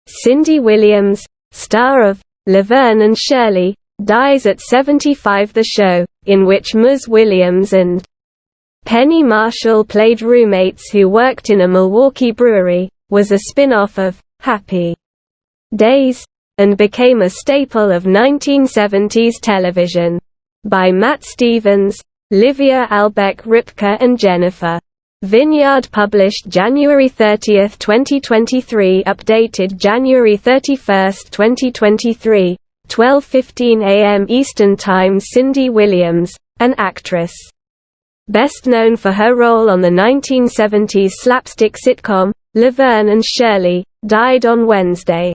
Cindy Williams, star of Laverne and Shirley, dies at 75. The show, in which Ms. Williams and Penny Marshall played roommates who worked in a Milwaukee brewery, was a spin-off of Happy Days, and became a staple of 1970s television. By Matt Stevens, Livia Albeck-Ripka and Jennifer Vineyard, published January 30, 2023, updated January 31, 2023, 12:15 a.m. Eastern Time. Cindy Williams, an actress best known for her role on the 1970s slapstick sitcom, Laverne and Shirley, died on Wednesday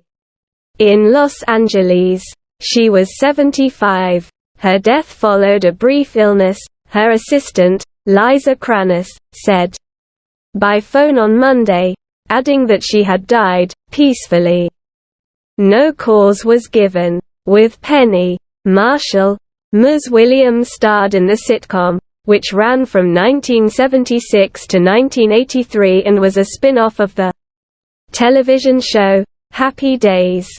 in Los Angeles. She was 75. Her death followed a brief illness, her assistant, Liza Cranis, said by phone on Monday, adding that she had died peacefully. No cause was given. With Penny Marshall, Ms. Williams starred in the sitcom, which ran from 1976 to 1983 and was a spin-off of the television show, Happy Days.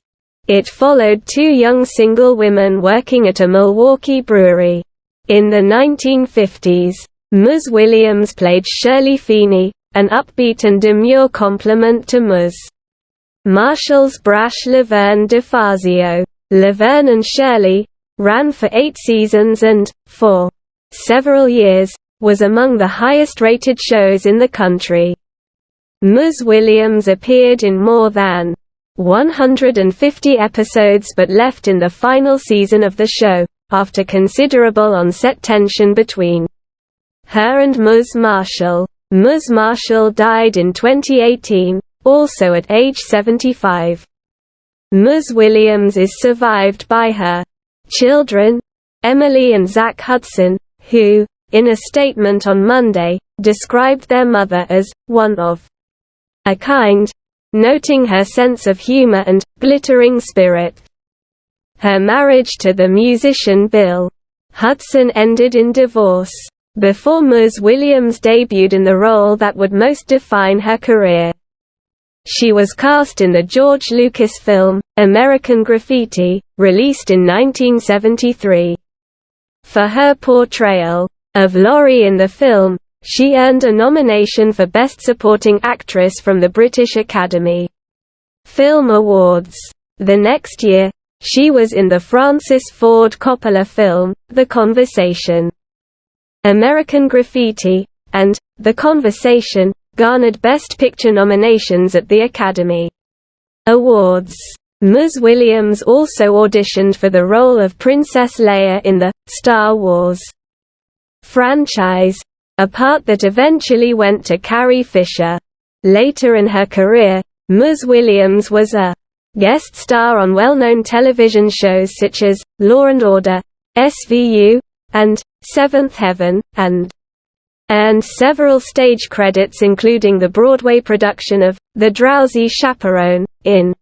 It followed two young single women working at a Milwaukee brewery. In the 1950s, Ms. Williams played Shirley Feeney, an upbeat and demure complement to Ms. Marshall's brash Laverne DeFazio. Laverne and Shirley ran for 8 seasons and, for several years, was among the highest-rated shows in the country. Ms. Williams appeared in more than 150 episodes but left in the final season of the show, after considerable on-set tension between her and Ms. Marshall. Ms. Marshall died in 2018, also at age 75. Ms. Williams is survived by her children, Emily and Zach Hudson, who, in a statement on Monday, described their mother as one of a kind, noting her sense of humor and glittering spirit. Her marriage to the musician Bill Hudson ended in divorce before Ms. Williams debuted in the role that would most define her career. She was cast in the George Lucas film, American Graffiti, released in 1973. For her portrayal of Laurie in the film, she earned a nomination for Best Supporting Actress from the British Academy Film Awards. The next year, she was in the Francis Ford Coppola film, The Conversation. American Graffiti and The Conversation garnered Best Picture nominations at the Academy Awards. Ms. Williams also auditioned for the role of Princess Leia in the Star Wars franchise, a part that eventually went to Carrie Fisher. Later in her career, Ms. Williams was a guest star on well-known television shows such as Law & Order, SVU, and Seventh Heaven, and earned several stage credits including the Broadway production of The Drowsy Chaperone, in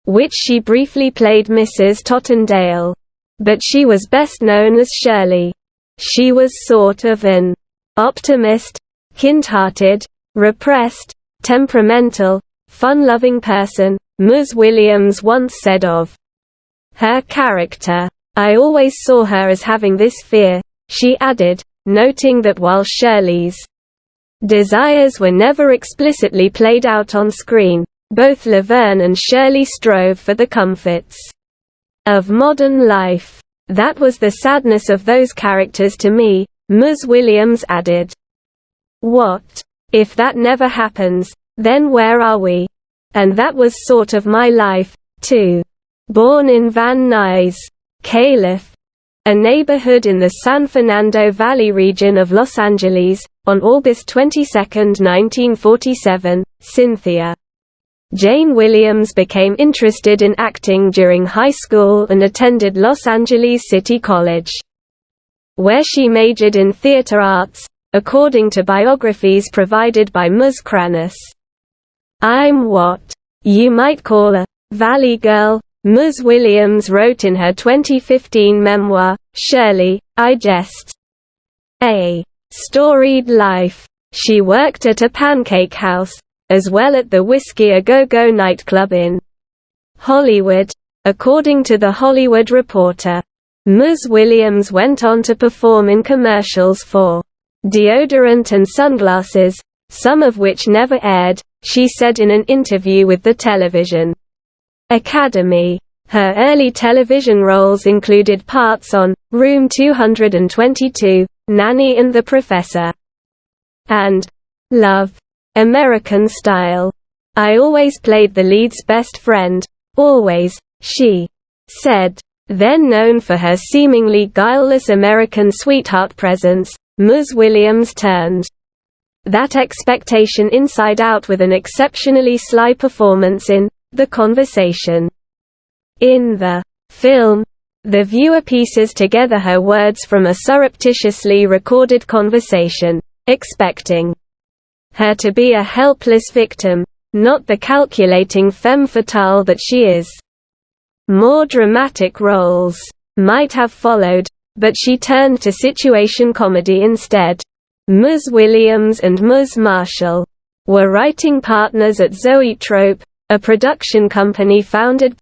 which she briefly played Mrs. Tottendale. But she was best known as Shirley. She was sort of an optimist, kind-hearted, repressed, temperamental, fun-loving person, Ms. Williams once said of her character. I always saw her as having this fear, she added, noting that while Shirley's desires were never explicitly played out on screen, both Laverne and Shirley strove for the comforts of modern life. That was the sadness of those characters to me, Ms. Williams added. What if that never happens, then where are we? And that was sort of my life, too. Born in Van Nuys, Calif., a neighborhood in the San Fernando Valley region of Los Angeles, on August 22, 1947, Cynthia Jane Williams became interested in acting during high school and attended Los Angeles City College, where she majored in theater arts, according to biographies provided by Ms. Cranis. I'm what you might call a valley girl, Ms. Williams wrote in her 2015 memoir, Shirley, I Just a Storied Life. She worked at a pancake house, as well at the Whiskey A Go Go nightclub in Hollywood. According to The Hollywood Reporter, Ms. Williams went on to perform in commercials for deodorant and sunglasses, some of which never aired, she said in an interview with the Television Academy. Her early television roles included parts on Room 222, Nanny and the Professor, and Love, American Style. I always played the lead's best friend. Always, she said. Then known for her seemingly guileless American sweetheart presence, Ms. Williams turned that expectation inside out with an exceptionally sly performance in The Conversation. In the film, the viewer pieces together her words from a surreptitiously recorded conversation, expecting her to be a helpless victim, not the calculating femme fatale that she is. More dramatic roles might have followed, but she turned to situation comedy instead. Ms. Williams and Ms. Marshall were writing partners at Zoetrope, a production company founded